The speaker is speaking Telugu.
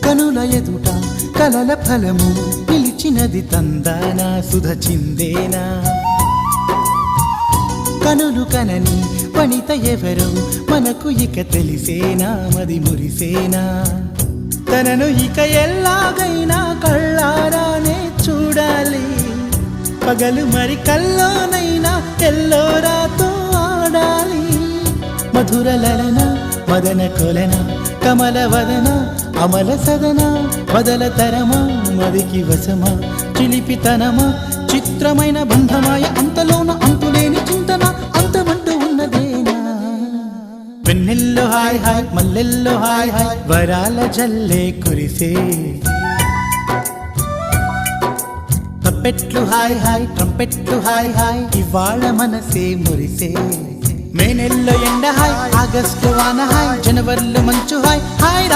కనుల ఎదుట కలల ఫలము నిలిచినది తందానా సుధ చిందేనా కనులు కనని వనిత ఎవరో మనకు ఇక తెలిసేనా మది మురిసేనా తనను ఇక ఎల్లాగైనా కళ్ళారానే చూడాలి పగలు మరి కల్లోనైనా ఎల్లోరాతో ఆడాలి మధుర లలన మదన కొలన కమల వదన అమల సదన బదల తరమా మదికి వశమా చిలిపితనమా చిత్రమైన బంధమాయ అంతలోన అంతులేని చింతన అంతమంటూ ఉన్నదేనా వెన్నెల్లో హాయ్ హాయ్ మల్లెల్లో హాయ్ హాయ్ వరాల జల్లే కురిసే తప్పెట్లు హాయ్ హాయ్ ట్రంపెట్లు హాయ్ హాయ్ ఇవాళ మనసే మురిసే మే నెల్లో ఎండ హాయ్ ఆగస్టు వాన హాయ్ జనవరిలో మంచు హాయ్ హాయ్